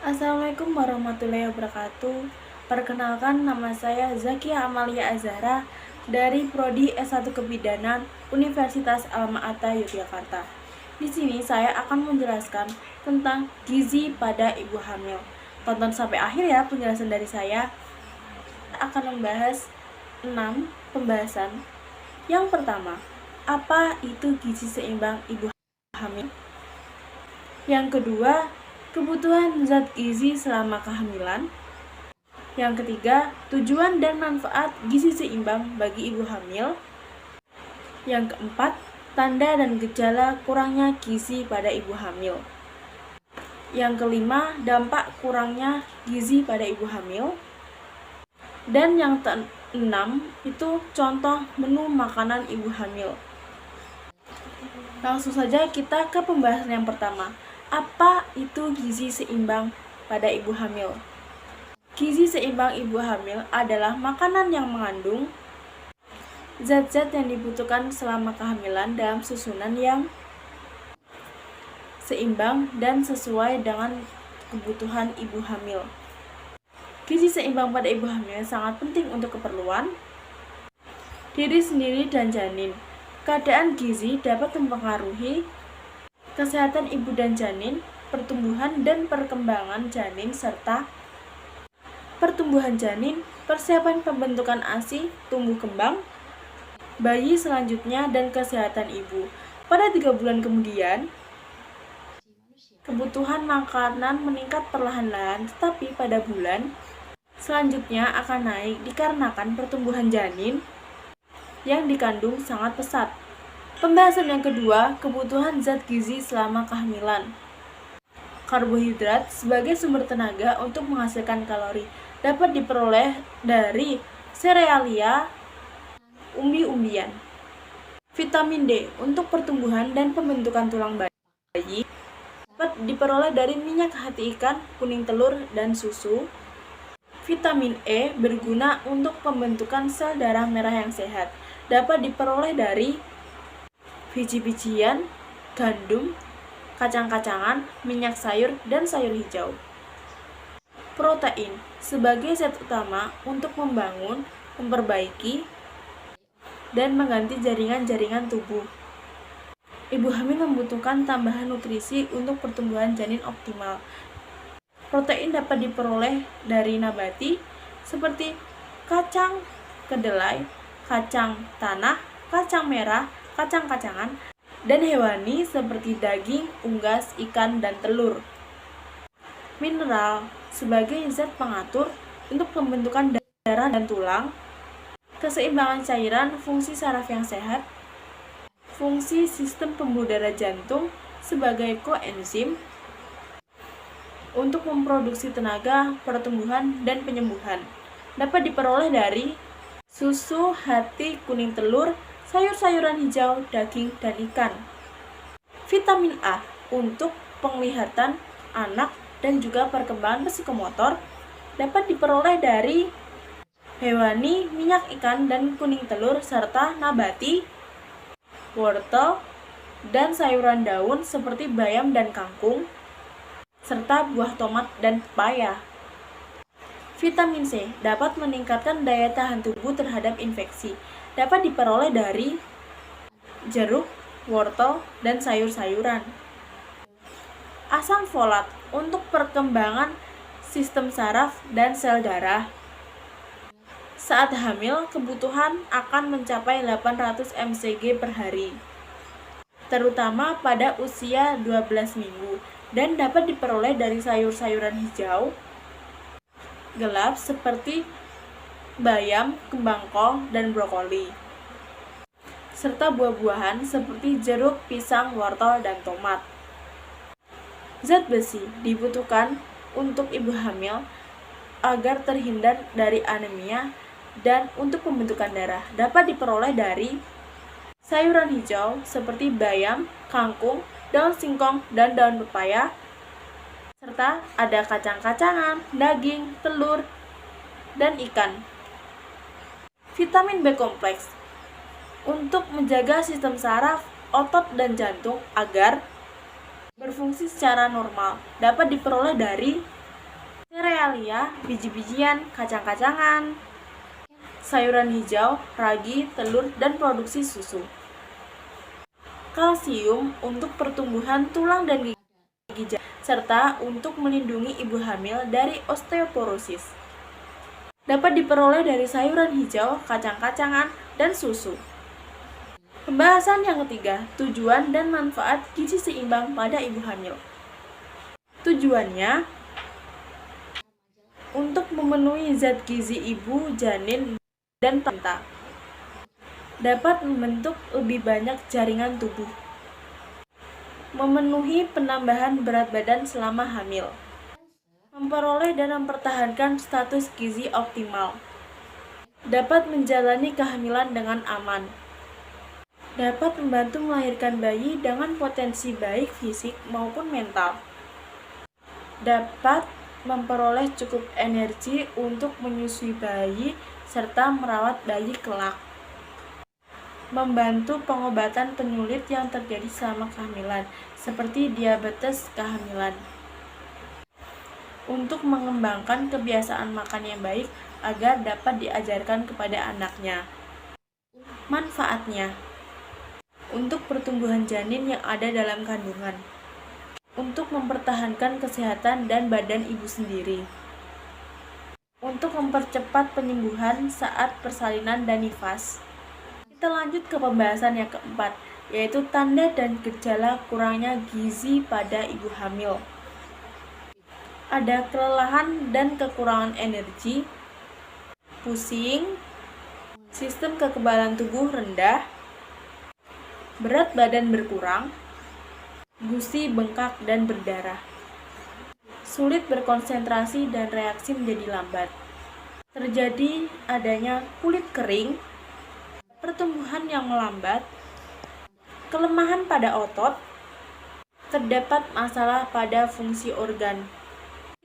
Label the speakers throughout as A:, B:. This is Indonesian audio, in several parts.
A: Assalamualaikum warahmatullahi wabarakatuh. Perkenalkan, nama saya Zakia Amalia Azhara dari Prodi S1 Kebidanan Universitas Alma-Ata Yogyakarta. Di sini saya akan menjelaskan tentang gizi pada ibu hamil. Tonton sampai akhir ya penjelasan dari saya. Akan membahas 6 pembahasan. Yang pertama, apa itu gizi seimbang ibu hamil? Yang kedua, kebutuhan zat gizi selama kehamilan. Yang ketiga, tujuan dan manfaat gizi seimbang bagi ibu hamil. Yang keempat, tanda dan gejala kurangnya gizi pada ibu hamil. Yang kelima, dampak kurangnya gizi pada ibu hamil. Dan yang keenam, itu contoh menu makanan ibu hamil. Langsung saja kita ke pembahasan yang pertama. Apa itu gizi seimbang pada ibu hamil? Gizi seimbang ibu hamil adalah makanan yang mengandung zat-zat yang dibutuhkan selama kehamilan dalam susunan yang seimbang dan sesuai dengan kebutuhan ibu hamil. Gizi seimbang pada ibu hamil sangat penting untuk keperluan diri sendiri dan janin. Keadaan gizi dapat mempengaruhi kesehatan ibu dan janin, pertumbuhan dan perkembangan janin serta pertumbuhan janin, persiapan pembentukan ASI, tumbuh kembang bayi selanjutnya, dan kesehatan ibu. Pada 3 bulan kemudian, kebutuhan makanan meningkat perlahan-lahan, tetapi pada bulan selanjutnya akan naik dikarenakan pertumbuhan janin yang dikandung sangat pesat. Pembahasan yang kedua, kebutuhan zat gizi selama kehamilan. Karbohidrat sebagai sumber tenaga untuk menghasilkan kalori dapat diperoleh dari serealia, umbi-umbian. Vitamin D untuk pertumbuhan dan pembentukan tulang bayi dapat diperoleh dari minyak hati ikan, kuning telur, dan susu. Vitamin E berguna untuk pembentukan sel darah merah yang sehat. Dapat diperoleh dari biji-bijian, gandum, kacang-kacangan, minyak sayur, dan sayur hijau. Protein sebagai zat utama untuk membangun, memperbaiki, dan mengganti jaringan-jaringan tubuh. Ibu hamil membutuhkan tambahan nutrisi untuk pertumbuhan janin optimal. Protein dapat diperoleh dari nabati seperti kacang kedelai, kacang tanah, kacang merah, kacang-kacangan, dan hewani seperti daging, unggas, ikan, dan telur. Mineral sebagai zat pengatur untuk pembentukan darah dan tulang, keseimbangan cairan, fungsi saraf yang sehat, fungsi sistem pembuluh darah jantung sebagai koenzim untuk memproduksi tenaga, pertumbuhan, dan penyembuhan. Dapat diperoleh dari susu, hati, kuning telur, sayur-sayuran hijau, daging, dan ikan. Vitamin A untuk penglihatan anak dan juga perkembangan psikomotor dapat diperoleh dari hewani, minyak ikan, dan kuning telur, serta nabati, wortel, dan sayuran daun seperti bayam dan kangkung, serta buah tomat dan pepaya. Vitamin C dapat meningkatkan daya tahan tubuh terhadap infeksi. Dapat diperoleh dari jeruk, wortel, dan sayur-sayuran. Asam folat untuk perkembangan sistem saraf dan sel darah. Saat hamil, kebutuhan akan mencapai 800 mcg per hari, terutama pada usia 12 minggu, dan dapat diperoleh dari sayur-sayuran hijau gelap seperti bayam, kembang kol, dan brokoli, serta buah-buahan seperti jeruk, pisang, wortel, dan tomat. Zat besi dibutuhkan untuk ibu hamil agar terhindar dari anemia dan untuk pembentukan darah. Dapat diperoleh dari sayuran hijau seperti bayam, kangkung, daun singkong, dan daun pepaya, serta ada kacang-kacangan, daging, telur, dan ikan. Vitamin B kompleks untuk menjaga sistem saraf, otot, dan jantung agar berfungsi secara normal. Dapat diperoleh dari serealia, biji-bijian, kacang-kacangan, sayuran hijau, ragi, telur, dan produksi susu. Kalsium untuk pertumbuhan tulang dan gigi, serta untuk melindungi ibu hamil dari osteoporosis. Dapat diperoleh dari sayuran hijau, kacang-kacangan, dan susu. Pembahasan yang ketiga, tujuan dan manfaat gizi seimbang pada ibu hamil. Tujuannya untuk memenuhi zat gizi ibu, janin, dan planta. Dapat membentuk lebih banyak jaringan tubuh. Memenuhi penambahan berat badan selama hamil. Memperoleh dan mempertahankan status gizi optimal. Dapat menjalani kehamilan dengan aman. Dapat membantu melahirkan bayi dengan potensi baik fisik maupun mental. Dapat memperoleh cukup energi untuk menyusui bayi serta merawat bayi kelak. Membantu pengobatan penyulit yang terjadi selama kehamilan, seperti diabetes kehamilan. Untuk mengembangkan kebiasaan makan yang baik agar dapat diajarkan kepada anaknya. Manfaatnya untuk pertumbuhan janin yang ada dalam kandungan, untuk mempertahankan kesehatan dan badan ibu sendiri, untuk mempercepat penyembuhan saat persalinan dan nifas. Kita lanjut ke pembahasan yang keempat, yaitu tanda dan gejala kurangnya gizi pada ibu hamil. Ada kelelahan dan kekurangan energi, pusing, sistem kekebalan tubuh rendah, berat badan berkurang, gusi bengkak dan berdarah, sulit berkonsentrasi dan reaksi menjadi lambat. Terjadi adanya kulit kering, pertumbuhan yang melambat, kelemahan pada otot, terdapat masalah pada fungsi organ.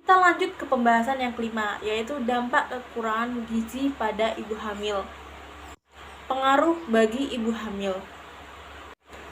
A: Kita lanjut ke pembahasan yang kelima, yaitu dampak kekurangan gizi pada ibu hamil. Pengaruh bagi ibu hamil.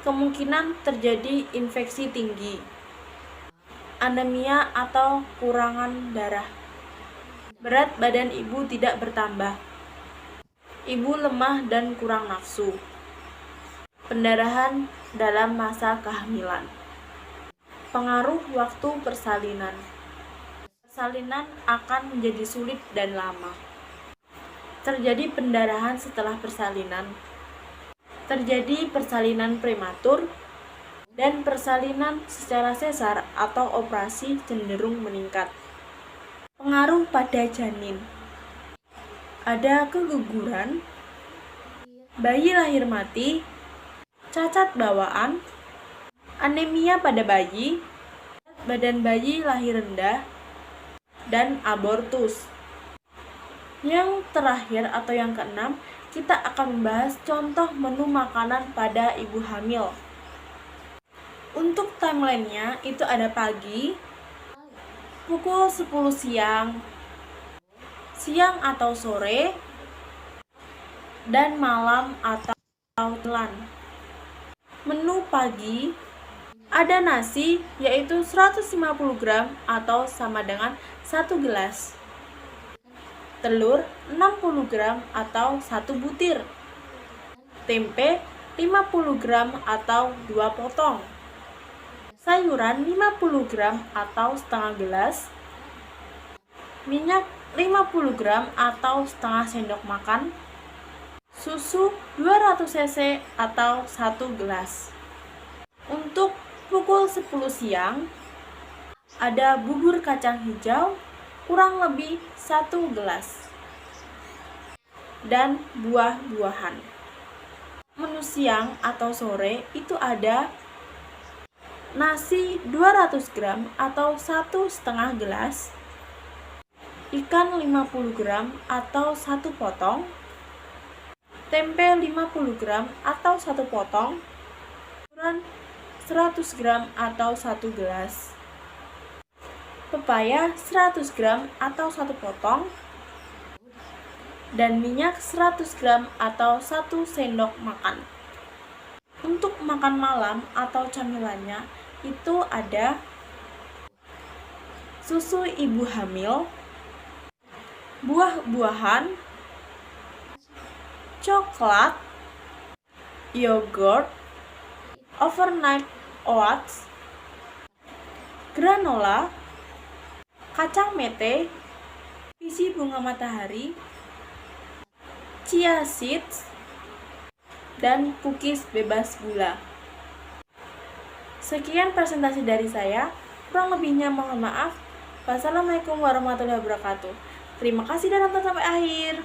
A: Kemungkinan terjadi infeksi tinggi, anemia atau kurangan darah. Berat badan ibu tidak bertambah. Ibu lemah dan kurang nafsu. Pendarahan dalam masa kehamilan. Pengaruh waktu persalinan. Persalinan akan menjadi sulit dan lama. Terjadi pendarahan setelah persalinan. Terjadi persalinan prematur dan persalinan secara sesar atau operasi cenderung meningkat. Pengaruh pada janin. Ada keguguran, bayi lahir mati, cacat bawaan, anemia pada bayi, badan bayi lahir rendah, dan abortus. Yang terakhir atau yang keenam, kita akan membahas contoh menu makanan pada ibu hamil. Untuk timelinenya itu ada pagi, pukul 10 siang, siang atau sore, dan malam atau telan. Menu pagi ada nasi yaitu 150 gram atau sama dengan 1 gelas. Telur 60 gram atau 1 butir. Tempe 50 gram atau 2 potong. Sayuran 50 gram atau setengah gelas. Minyak 50 gram atau setengah sendok makan. Susu 200 cc atau 1 gelas. Untuk pukul 10 siang ada bubur kacang hijau kurang lebih 1 gelas dan buah-buahan. Menu siang atau sore itu ada nasi 200 gram atau 1,5 gelas, ikan 50 gram atau 1 potong, tempe 50 gram atau 1 potong, sayuran 100 gram atau 1 gelas, pepaya 100 gram atau 1 potong, dan minyak 100 gram atau 1 sendok makan. Untuk makan malam atau camilannya itu ada susu ibu hamil, buah-buahan, coklat, yogurt, overnight oats, granola, kacang mete, biji bunga matahari, chia seeds, dan cookies bebas gula. Sekian presentasi dari saya, kurang lebihnya mohon maaf. Wassalamualaikum warahmatullahi wabarakatuh. Terima kasih dan nonton sampai akhir.